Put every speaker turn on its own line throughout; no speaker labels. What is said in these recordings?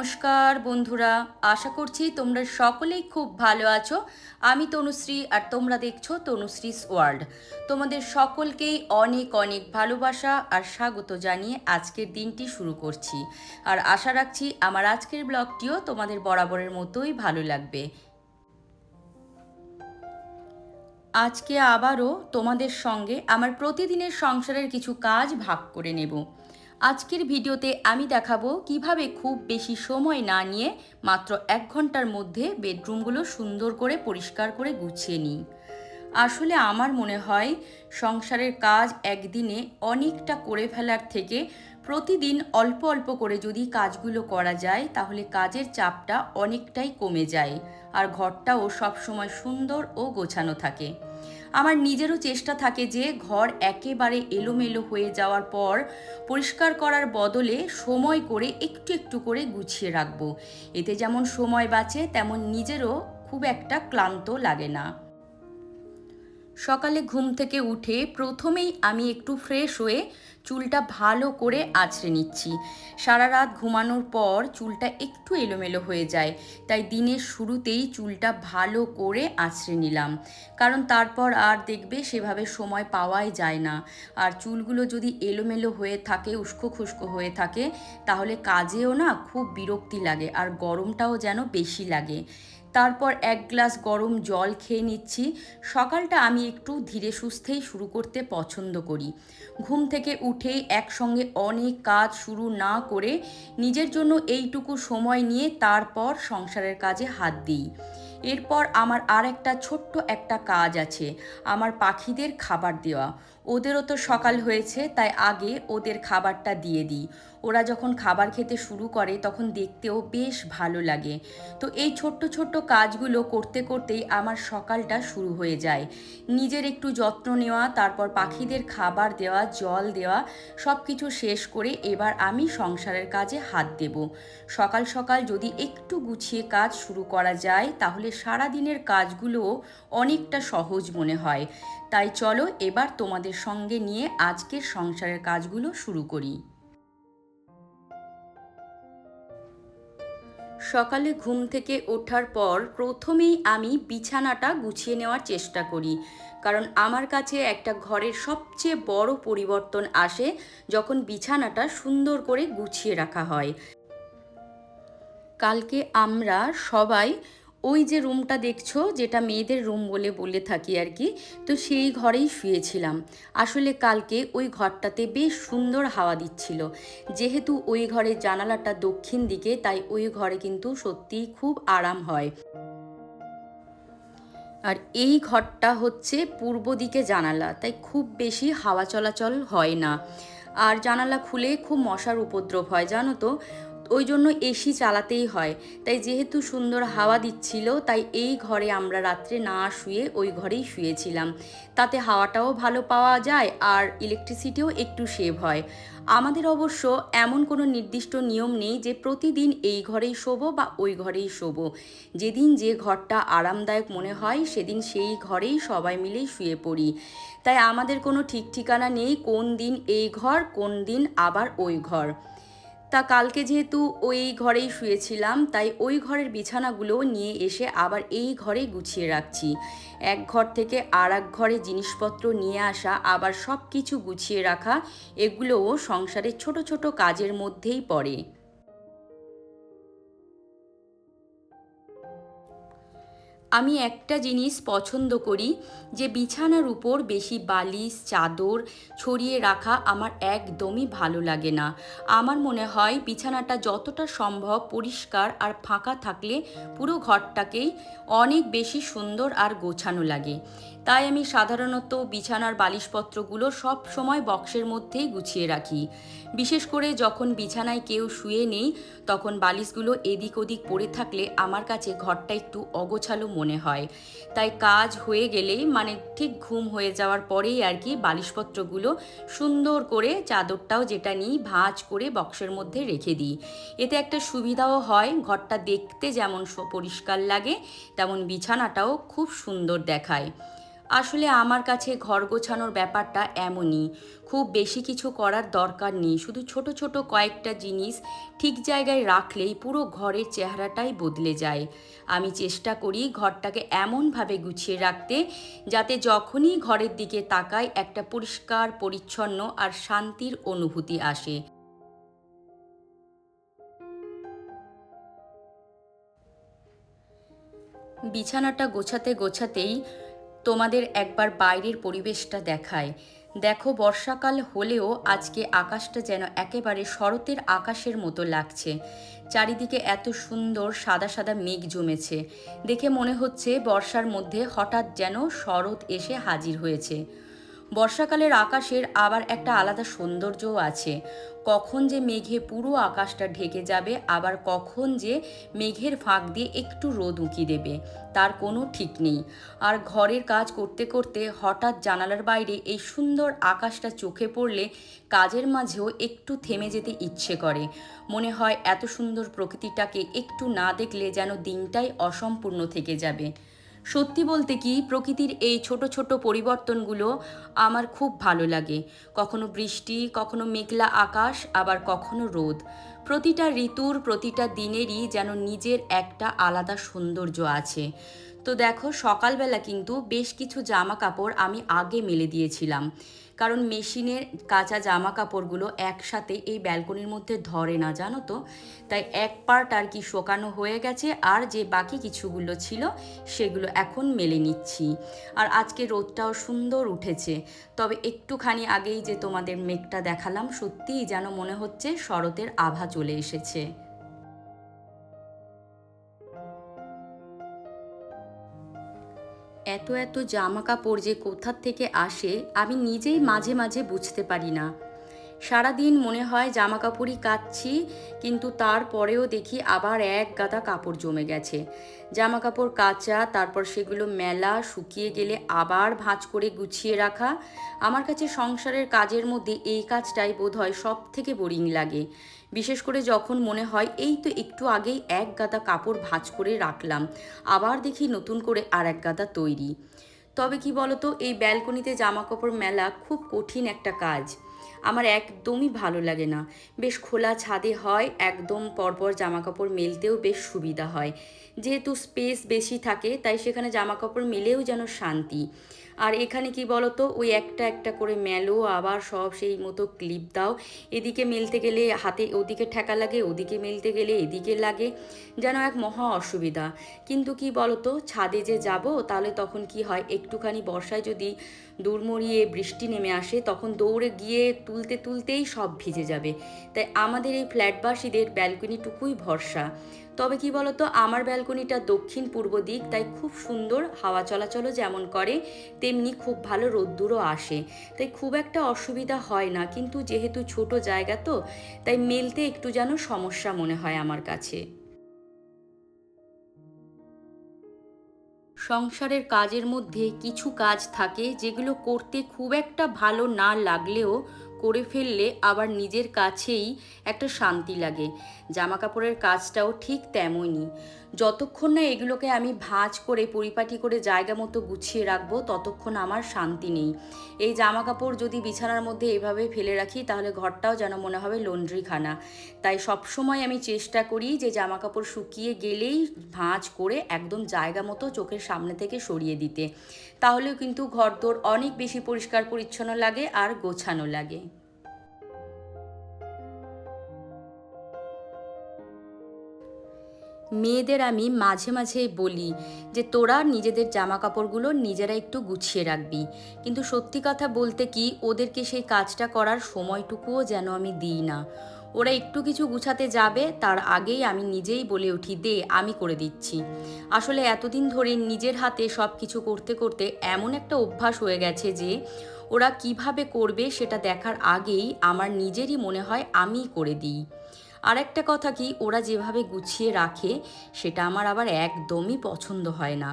নমস্কার বন্ধুরা, আশা করছি তোমরা সকলেই খুব ভালো আছো। আমি তনুশ্রী আর তোমরা দেখছো তনুশ্রীস ওয়ার্ল্ড। তোমাদের সকলকেই অনেক অনেক ভালোবাসা আর স্বাগত জানিয়ে আজকের দিনটি শুরু করছি। আর আশা রাখছি আমার আজকের ব্লগটিও তোমাদের বরাবরের মতোই ভালো লাগবে। আজকে আবারও তোমাদের সঙ্গে আমার প্রতিদিনের সংসারের কিছু কাজ ভাগ করে নেব। আজকের ভিডিওতে আমি দেখাবো কিভাবে খুব বেশি সময় না নিয়ে মাত্র 1 ঘন্টার মধ্যে বেডরুমগুলো সুন্দর করে পরিষ্কার করে গুছিয়ে নিই। আসলে আমার মনে হয় সংসারের কাজ একদিনে অনেকটা করে ফেলার থেকে প্রতিদিন অল্প অল্প করে যদি কাজগুলো করা যায় তাহলে কাজের চাপটা অনেকটাই কমে যায় আর ঘরটাও সবসময় সুন্দর ও গোছানো থাকে। আমার নিজেরও চেষ্টা থাকে যে ঘর একেবারে এলোমেলো হয়ে যাওয়ার পর পরিষ্কার করার বদলে সময় করে একটু একটু করে গুছিয়ে রাখবো। এতে যেমন সময় বাঁচে তেমন নিজেরও খুব একটা ক্লান্ত লাগে না। সকালে ঘুম থেকে উঠে প্রথমেই আমি একটু ফ্রেশ হয়ে চুলটা ভালো করে আঁচড়ে নিচ্ছি। সারা রাত ঘুমানোর পর চুলটা একটু এলোমেলো হয়ে যায়, তাই দিনের শুরুতেই চুলটা ভালো করে আঁচড়ে নিলাম, কারণ তারপর আর দেখবে সেভাবে সময় পাওয়াই যায় না। আর চুলগুলো যদি এলোমেলো হয়ে থাকে, উস্কো খুস্কো হয়ে থাকে, তাহলে কাজেও না খুব বিরক্তি লাগে আর গরমটাও যেন বেশি লাগে। তারপর 1 গ্লাস গরম জল খেয়ে নিচ্ছি। সকালটা আমি একটু ধীরে সুস্থেই শুরু করতে পছন্দ করি। ঘুম থেকে উঠেই একসঙ্গে অনেক কাজ শুরু না করে নিজের জন্য এইটুকু সময় নিয়ে তারপর সংসারের কাজে হাত দিই। এরপর আমার আর একটা ছোট্ট একটা কাজ আছে, আমার পাখিদের খাবার দেওয়া। ওদেরও তো সকাল হয়েছে, তাই আগে ওদের খাবারটা দিয়ে দিই। ওরা যখন খাবার খেতে শুরু করে তখন দেখতেও বেশ ভালো লাগে। তো এই ছোট্ট ছোট্ট কাজগুলো করতে করতেই আমার সকালটা শুরু হয়ে যায়। নিজের একটু যত্ন নেওয়া, তারপর পাখিদের খাবার দেওয়া, জল দেওয়া, সব কিছু শেষ করে এবার আমি সংসারের কাজে হাত দেব। সকাল সকাল যদি একটু গুছিয়ে কাজ শুরু করা যায় তাহলে সারা দিনের কাজগুলোও অনেকটা সহজ মনে হয়। তাই চলো এবার তোমাদের সঙ্গে নিয়ে আজকের সংসারের কাজগুলো শুরু করি। সকালে ঘুম থেকে ওঠার পর প্রথমেই আমি বিছানাটা গুছিয়ে নেওয়ার চেষ্টা করি, কারণ আমার কাছে একটা ঘরের সবচেয়ে বড় পরিবর্তন আসে যখন বিছানাটা সুন্দর করে গুছিয়ে রাখা হয়। কালকে আমরা সবাই ওই যে রুমটা দেখছো, যেটা মেয়েদের রুম বলে বলে থাকি আর কি, তো সেই ঘরেই শুয়েছিলাম। আসলে কালকে ওই ঘরটাতে বেশ সুন্দর হাওয়া দিচ্ছিল। যেহেতু ওই ঘরের জানালাটা দক্ষিণ দিকে, তাই ওই ঘরে কিন্তু সত্যিই খুব আরাম হয়। আর এই ঘরটা হচ্ছে পূর্ব দিকে জানালা, তাই খুব বেশি হাওয়া চলাচল হয় না। আর জানালা খুলে খুব মশার উপদ্রব হয় জানো তো, ওই জন্য এসি চালাতেই হয়। তাই যেহেতু সুন্দর হাওয়া দিচ্ছিল, তাই এই ঘরে আমরা রাত্রে না শুয়ে ওই ঘরেই শুয়েছিলাম। তাতে হাওয়াটাও ভালো পাওয়া যায় আর ইলেকট্রিসিটিও একটু সেভ হয়। আমাদের অবশ্য এমন কোনো নির্দিষ্ট নিয়ম নেই যে প্রতিদিন এই ঘরেই শোবো বা ওই ঘরেই শোবো। যেদিন যে ঘরটা আরামদায়ক মনে হয় সেদিন সেই ঘরেই সবাই মিলেই শুয়ে পড়ি। তাই আমাদের কোনো ঠিক ঠিকানা নেই কোন দিন এই ঘর, কোন দিন আবার ওই ঘর। তা কালকে যেহেতু ওই ঘরেই শুয়েছিলাম, তাই ওই ঘরের বিছানাগুলো নিয়ে এসে আবার এই ঘরেই গুছিয়ে রাখছি। এক ঘর থেকে আর এক ঘরে জিনিসপত্র নিয়ে আসা, আবার সব কিছু গুছিয়ে রাখা, এগুলোও সংসারের ছোট ছোট কাজের মধ্যেই পড়ে। আমি একটা জিনিস পছন্দ করি, যে বিছানার উপর বেশি বালিশ চাদর ছড়িয়ে রাখা আমার একদমই ভালো লাগে না। আমার মনে হয় বিছানাটা যতটা সম্ভব পরিষ্কার আর ফাঁকা থাকলে পুরো ঘরটাকেই অনেক বেশি সুন্দর আর গোছানো লাগে। তাই আমি সাধারণত বিছানার বালিশপত্রগুলো সব সময় বক্সের মধ্যেই গুছিয়ে রাখি। বিশেষ করে যখন বিছানায় কেউ শুয়ে নেই, তখন বালিশগুলো এদিক ওদিক পড়ে থাকলে আমার কাছে ঘরটা একটু অগোছালো মনে হয়। তাই কাজ হয়ে গেলেই, মানে ঠিক ঘুম হয়ে যাওয়ার পরেই আর কি, বালিশপত্রগুলো সুন্দর করে, চাদরটাও যেটা নিই ভাঁজ করে বক্সের মধ্যে রেখে দিই। এতে একটা সুবিধাও হয়, ঘরটা দেখতে যেমন পরিষ্কার লাগে তেমন বিছানাটাও খুব সুন্দর দেখায়। আসলে আমার কাছে ঘর গোছানোর ব্যাপারটা এমনই, খুব বেশি কিছু করার দরকার নেই, শুধু ছোট ছোট কয়েকটা জিনিস ঠিক জায়গায় রাখলেই পুরো ঘরের চেহারাটাই বদলে যায়। আমি চেষ্টা করি ঘরটাকে এমনভাবে গুছিয়ে রাখতে যাতে যখনই ঘরের দিকে তাকাই একটা পরিষ্কার পরিচ্ছন্ন আর শান্তির অনুভূতি আসে। বিছানাটা গোছাতে গোছাতেই তোমাদের একবার বাইরের পরিবেশটা দেখায়। দেখো, বর্ষাকাল হলেও আজকে আকাশটা যেন একেবারে শরতের আকাশের মতো লাগছে। চারিদিকে এত সুন্দর সাদা সাদা মেঘ জমেছে, দেখে মনে হচ্ছে বর্ষার মধ্যে হঠাৎ যেন শরৎ এসে হাজির হয়েছে। বর্ষাকালের আকাশের আবার একটা আলাদা সৌন্দর্যও আছে। কখন যে মেঘে পুরো আকাশটা ঢেকে যাবে, আবার কখন যে মেঘের ফাঁক দিয়ে একটু রোদ উঁকি দেবে, তার কোনো ঠিক নেই। আর ঘরের কাজ করতে করতে হঠাৎ জানালার বাইরে এই সুন্দর আকাশটা চোখে পড়লে কাজের মাঝেও একটু থেমে যেতে ইচ্ছে করে। মনে হয় এত সুন্দর প্রকৃতিটাকে একটু না দেখলে যেন দিনটাই অসম্পূর্ণ থেকে যাবে। সত্যি বলতে কি, প্রকৃতির এই ছোট ছোট পরিবর্তনগুলো আমার খুব ভালো লাগে। কখনো বৃষ্টি, কখনো মেঘলা আকাশ, আবার কখনো রোদ। প্রতিটা ঋতুর, প্রতিটা দিনেরই যেন নিজের একটা আলাদা সৌন্দর্য আছে। তো দেখো, সকালবেলা কিন্তু বেশ কিছু জামা কাপড় আমি আগে মেলে দিয়েছিলাম, কারণ মেশিনের কাঁচা জামা কাপড়গুলো একসাথে এই ব্যালকনির মধ্যে ধরে না, জানো তো। তাই এক পার্ট আর কি শোকানো হয়ে গেছে, আর যে বাকি কিছুগুলো ছিল সেগুলো এখন মেলে নিচ্ছি। আর আজকে রোদটাও সুন্দর উঠেছে, তবে একটুখানি আগেই যে তোমাদের মেঘটা দেখালাম, সত্যিই যেন মনে হচ্ছে শরতের আভা চলে এসেছে। এত এত জামা কাপড় যে কোথার থেকে আসে আমি নিজেই মাঝে মাঝে বুঝতে পারি না। সারাদিন মনে হয় জামা কাপড়ই কাচ্ছি, কিন্তু তারপরেও দেখি আবার এক গাদা কাপড় জমে গেছে। জামা কাপড় কাচা, তারপর সেগুলো মেলা, শুকিয়ে গেলে আবার ভাঁজ করে গুছিয়ে রাখা। আমার কাছে সংসারের কাজের মধ্যে এই কাজটাই বোধহয় সব থেকে বোরিং লাগে। বিশেষ করে যখন মনে হয় এই তো একটু আগেই এক গাদা কাপড় ভাঁজ করে রাখলাম, আবার দেখি নতুন করে আর এক গাদা তৈরি। তবে কি বলতো, এই ব্যালকনিতে জামা কাপড় মেলা খুব কঠিন একটা কাজ। আমার একদমই ভালো লাগে না। বেশ খোলা ছাদে হয়, একদম পরপর জামা কাপড় মেলতেও বেশ সুবিধা হয়। যেহেতু স্পেস বেশি থাকে, তাই সেখানে জামা কাপড় মেলেও যেন শান্তি। আর এখানে কি বলতো, ওই একটা একটা করে মেলো, আবার সব সেই মতো ক্লিপ দাও, এদিকে মেলতে গেলে হাতে ওদিকে ঠেকা লাগে, ওদিকে মেলতে গেলে এদিকে লাগে, যেন এক মহা অসুবিধা। কিন্তু কি বলতো, ছাদে যে যাব, তাহলে তখন কি হয়, একটুখানি বর্ষায় যদি দুড়মড়িয়ে বৃষ্টি নেমে আসে, তখন দৌড়ে গিয়ে তুলতে তুলতেই সব ভিজে যাবে। তাই আমাদের এই ফ্ল্যাটবাসীদের ব্যালকনিটুকুই ভরসা। তবে কি বলতো, আমার ব্যালকনিটা দক্ষিণ পূর্ব দিক, তাই খুব সুন্দর হাওয়া চলাচলও যেমন করে, তেমনি খুব ভালো রোদ্দুরও আসে। তাই খুব একটা অসুবিধা হয় না, কিন্তু যেহেতু ছোট জায়গা তো, তাই মেলতে একটু যেন সমস্যা মনে হয় আমার কাছে। সংসারের কাজের মধ্যে কিছু কাজ থাকে যেগুলো করতে খুব একটা ভালো না লাগলেও করে ফেললে আবার নিজের কাছেই একটা শান্তি লাগে। জামা কাপড়ের কাজটাও ঠিক তেমনই। যতক্ষণ না এগুলোকে আমি ভাঁজ করে পরিপাটি করে জায়গা মতো গুছিয়ে রাখবো, ততক্ষণ আমার শান্তি নেই। এই জামা কাপড় যদি বিছানার মধ্যে এভাবে ফেলে রাখি, তাহলে ঘরটাও যেন মনে হবে লন্ড্রিখানা। তাই সবসময় আমি চেষ্টা করি যে জামা কাপড় শুকিয়ে গেলেই ভাঁজ করে একদম জায়গা মতো চোখের সামনে থেকে সরিয়ে দিতে। তাহলেও কিন্তু ঘরদোর অনেক বেশি পরিষ্কার পরিচ্ছন্ন লাগে আর গোছানো লাগে। মেয়েদের আমি মাঝে মাঝে বলি যে তোরা নিজেদের জামা কাপড়গুলো নিজেরা একটু গুছিয়ে রাখবি, কিন্তু সত্যি কথা বলতে কি, ওদেরকে সেই কাজটা করার সময়টুকুও যেন আমি দিই না। ওরা একটু কিছু গুছাতে যাবে, তার আগেই আমি নিজেই বলে উঠি, দে আমি করে দিচ্ছি। আসলে এতদিন ধরে নিজের হাতে সব কিছু করতে করতে এমন একটা অভ্যাস হয়ে গেছে যে ওরা কিভাবে করবে সেটা দেখার আগেই আমার নিজেরই মনে হয় আমিই করে দিই। আর একটা কথা কি, ওরা যেভাবে গুছিয়ে রাখে সেটা আমার আবার একদমই পছন্দ হয় না।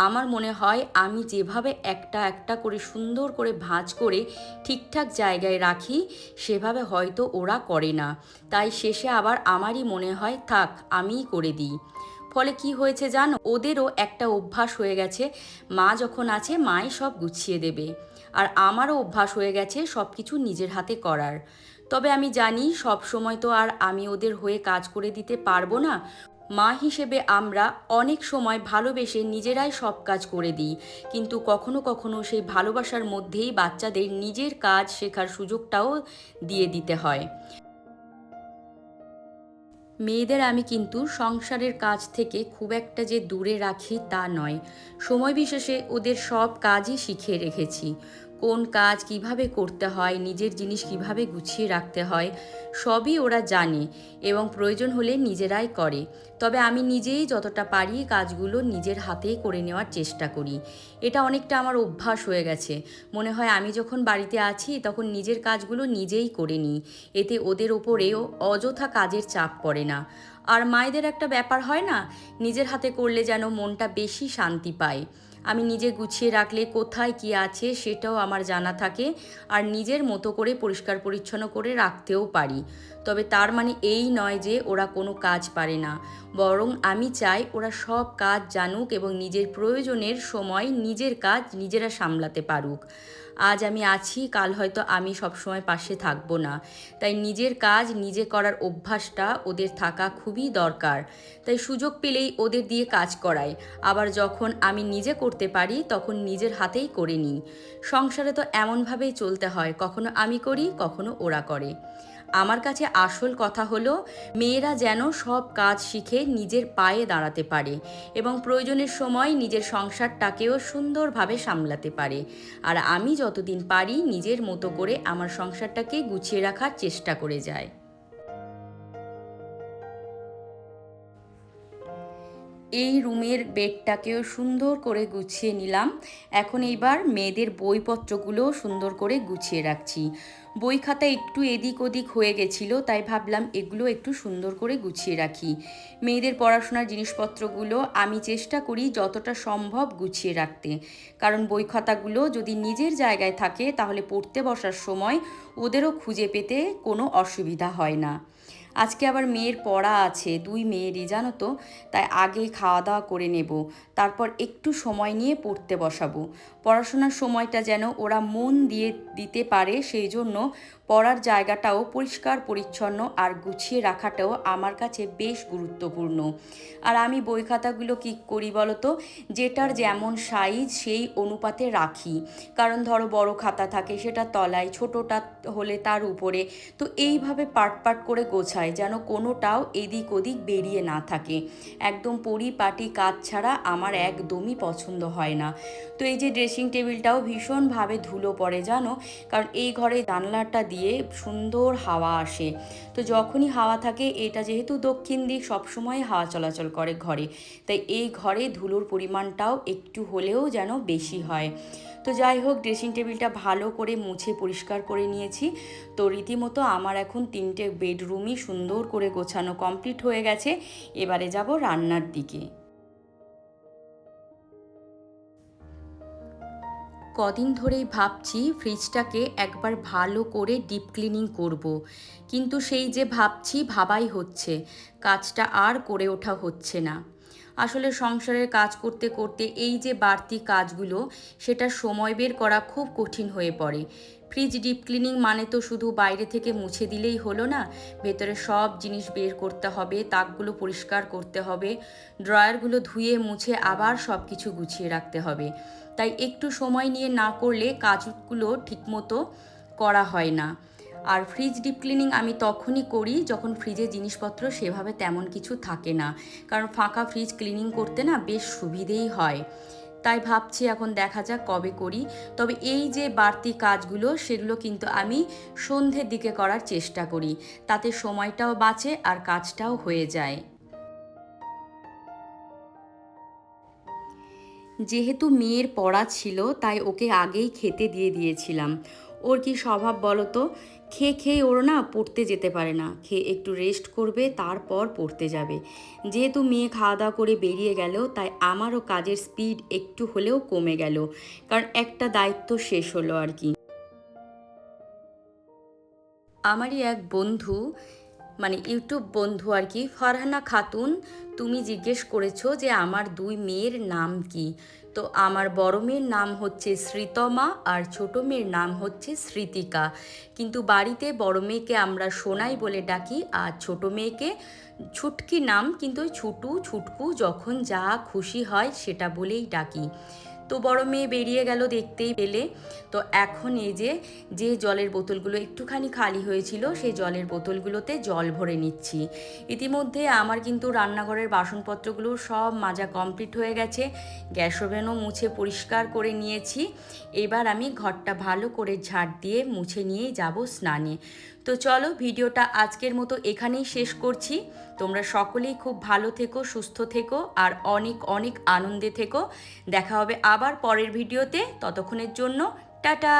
আমার মনে হয় আমি যেভাবে একটা একটা করে সুন্দর করে ভাঁজ করে ঠিকঠাক জায়গায় রাখি, সেভাবে হয়তো ওরা করে না। তাই শেষে আবার আমারই মনে হয় থাক আমিই করে দিই। ফলে কি হয়েছে জানো, ওদেরও একটা অভ্যাস হয়ে গেছে, মা যখন আছে মাই সব গুছিয়ে দেবে। আর আমারও অভ্যাস হয়ে গেছে সব কিছু নিজের হাতে করার। তবে আমি জানি সব সময় তো আর আমি ওদের হয়ে কাজ করে দিতে পারবো না। মা হিসেবে আমরা অনেক সময় ভালোবেসে নিজেরাই সব কাজ করে দিই, কিন্তু কখনো কখনো সেই ভালোবাসার মধ্যেই বাচ্চাদের নিজের কাজ শেখার সুযোগটাও দিয়ে দিতে হয়। মেয়েদের আমি কিন্তু সংসারের কাজ থেকে খুব একটা যে দূরে রাখি তা নয়, সময় বিশেষে ওদের সব কাজই শিখিয়ে রেখেছি। কোন কাজ কিভাবে করতে হয়, নিজের জিনিস কিভাবে গুছিয়ে রাখতে হয়, সবই ওরা জানে এবং প্রয়োজন হলে নিজেরাই করে। তবে আমি নিজেই যতটা পারি কাজগুলো নিজের হাতেই করে নেওয়ার চেষ্টা করি। এটা অনেকটা আমার অভ্যাস হয়ে গেছে। মনে হয় আমি যখন বাড়িতে আছি তখন নিজের কাজগুলো নিজেই করে নিই, এতে ওদের ওপরেও অযথা কাজের চাপ পড়ে না। আর মায়েদের একটা ব্যাপার হয় না, নিজের হাতে করলে যেন মনটা বেশি শান্তি পায়। আমি নিজে গুছিয়ে রাখলে কোথায় কী আছে সেটাও আমার জানা থাকে, আর নিজের মতো করে পরিষ্কার পরিচ্ছন্ন করে রাখতেও পারি। তবে তার মানে এই নয় যে ওরা কোনো কাজ পারে না, বরং আমি চাই ওরা সব কাজ জানুক এবং নিজের প্রয়োজনের সময় নিজের কাজ নিজেরা সামলাতে পারুক। আজ আমি আছি, কাল হয়তো আমি সবসময় পাশে থাকবো না, তাই নিজের কাজ নিজে করার অভ্যাসটা ওদের থাকা খুবই দরকার। তাই সুযোগ পেলেই ওদের দিয়ে কাজ করাই, আবার যখন আমি নিজে করতে পারি তখন নিজের হাতেই করে নিই। সংসারে তো এমনভাবেই চলতে হয়, কখনো আমি করি কখনো ওরা করে। আমার কাছে আসল কথা হলো মেয়েরা যেন সব কাজ শিখে নিজের পায়ে দাঁড়াতে পারে এবং প্রয়োজনের সময় নিজের সংসারটাকেও সুন্দরভাবে সামলাতে পারে। আর আমি যতদিন পারি নিজের মতো করে আমার সংসারটাকে গুছিয়ে রাখার চেষ্টা করে যাই। এই রুমের বেডটাকেও সুন্দর করে গুছিয়ে নিলাম। এখন এইবার মেয়েদের বইপত্রগুলো সুন্দর করে গুছিয়ে রাখছি। বই খাতা একটু এদিক ওদিক হয়ে গেছিলো, তাই ভাবলাম এগুলো একটু সুন্দর করে গুছিয়ে রাখি। মেয়েদের পড়াশোনার জিনিসপত্রগুলো আমি চেষ্টা করি যতটা সম্ভব গুছিয়ে রাখতে, কারণ বই খাতাগুলো যদি নিজের জায়গায় থাকে তাহলে পড়তে বসার সময় ওদেরও খুঁজে পেতে কোনো অসুবিধা হয় না। আজকে আবার মেয়ের পড়া আছে, 2 মেয়েরই জানো তো, তাই আগে খাওয়া দাওয়া করে নেব, তারপর একটু সময় নিয়ে পড়তে বসাবো। পড়াশোনার সময়টা যেন ওরা মন দিয়ে দিতে পারে, সেই জন্য পড়ার জায়গাটাও পরিষ্কার পরিচ্ছন্ন আর গুছিয়ে রাখাটাও আমার কাছে বেশ গুরুত্বপূর্ণ। আর আমি বই খাতাগুলো কী করি বলো তো, যেটার যেমন সাইজ সেই অনুপাতে রাখি। কারণ ধরো বড় খাতা থাকে সেটা তলায়, ছোটোটা হলে তার উপরে, তো এইভাবে পার্ট পার্ট করে গোছাই যেন কোনোটাও এদিক ওদিক বেরিয়ে না থাকে। একদম পরিপাটি কাজ ছাড়া আমার একদমই পছন্দ হয় না। তো এই যে ড্রেসিং টেবিলটাও ভীষণভাবে ধুলো পড়ে জানো, কারণ এই ঘরে জানলাটা দিয়ে সুন্দর হাওয়া আসে। তো যখনই হাওয়া থাকে, এটা যেহেতু দক্ষিণ দিক সবসময় হাওয়া চলাচল করে ঘরে, তাই এই ঘরে ধুলোর পরিমাণটাও একটু হলেও যেন বেশি হয়। তো যাই হোক, ড্রেসিং টেবিলটা ভালো করে মুছে পরিষ্কার করে নিয়েছি। তো রীতিমতো আমার এখন 3টে বেডরুমই সুন্দর করে গোছানো কমপ্লিট হয়ে গেছে। এবারে যাব রান্নার দিকে। কদিন ধরেই ভাবছি ফ্রিজটাকে একবার ভালো করে ডিপ ক্লিনিং করব, কিন্তু সেই যে ভাবছি ভাবাই হচ্ছে, কাজটা আর করে ওঠা হচ্ছে না। আসলে সংসারের কাজ করতে করতে এই যে বাড়তি কাজগুলো, সেটা সময় বের করা খুব কঠিন হয়ে পড়ে। ফ্রিজ ডিপ ক্লিনিং মানে তো শুধু বাইরে থেকে মুছে দিলেই হলো না, ভেতরে সব জিনিস বের করতে হবে, তাকগুলো পরিষ্কার করতে হবে, ড্রয়ারগুলো ধুয়ে মুছে আবার সব কিছু গুছিয়ে রাখতে হবে। তাই একটু সময় নিয়ে না করলে কাজগুলো ঠিকমতো করা হয় না। আর ফ্রিজ ডিপ ক্লিনিং আমি তখনই করি যখন ফ্রিজে জিনিসপত্র সেভাবে তেমন কিছু থাকে না, কারণ ফাঁকা ফ্রিজ ক্লিনিং করতে না বেশ সুবিধেই হয়। তাই ভাবছি এখন দেখা যাক কবে করি। তবে এই যে বাড়তি কাজগুলো সেগুলো কিন্তু আমি সন্ধ্যের দিকে করার চেষ্টা করি, তাতে সময়টাও বাঁচে আর কাজটাও হয়ে যায়। যেহেতু মেয়ের পড়া ছিল তাই ওকে আগেই খেতে দিয়ে দিয়েছিলাম। ওর কি স্বভাব বলো তো, খেয়ে খেয়ে ওর না পড়তে যেতে পারে না, খেয়ে একটু রেস্ট করবে তারপর পড়তে যাবে। যেহেতু মেয়ে খাওয়া দাওয়া করে বেরিয়ে গেল, তাই আমারও কাজের স্পিড একটু হলেও কমে গেল, কারণ একটা দায়িত্ব শেষ হলো আর কি। আমারই এক বন্ধু মানে ইউটিউব বন্ধু আর কি, ফারহানা খাতুন, তুমি জিজ্ঞেস করেছো যে আমার 2 মেয়ের নাম কি। তো আমার বড় মেয়ের নাম হচ্ছে শ্রীতমা আর ছোট মেয়ের নাম হচ্ছে স্মৃতিকা। কিন্তু বাড়িতে বড় মেয়েকে আমরা সোনাই বলে ডাকি আর ছোট মেয়েকে ছুটকি নাম, কিন্তু ওই ছুটু ছুটকু যখন যা খুশি হয় সেটা বলেই ডাকি। তো বড় মেয়ে বেরিয়ে গেল দেখতেই পেলে। তো এখন এই যে জলের বোতলগুলো একটুখানি খালি হয়েছিল সেই জলের বোতলগুলোতে জল ভরে নিচ্ছি। ইতিমধ্যে আমার কিন্তু রান্নাঘরের বাসনপত্রগুলো সব মাজা কমপ্লিট হয়ে গেছে, গ্যাস ওভেনও মুছে পরিষ্কার করে নিয়েছি। এবার আমি ঘরটা ভালো করে ঝাড় দিয়ে মুছে নিয়েই যাব স্নানে। তো চলো ভিডিওটা আজকের মতো এখানেই শেষ করছি। তোমরা সকলেই খুব ভালো থেকো, সুস্থ থেকো আর অনেক অনেক আনন্দে থেকো। দেখা হবে আবার পরের ভিডিওতে, ততক্ষণের জন্য টাটা।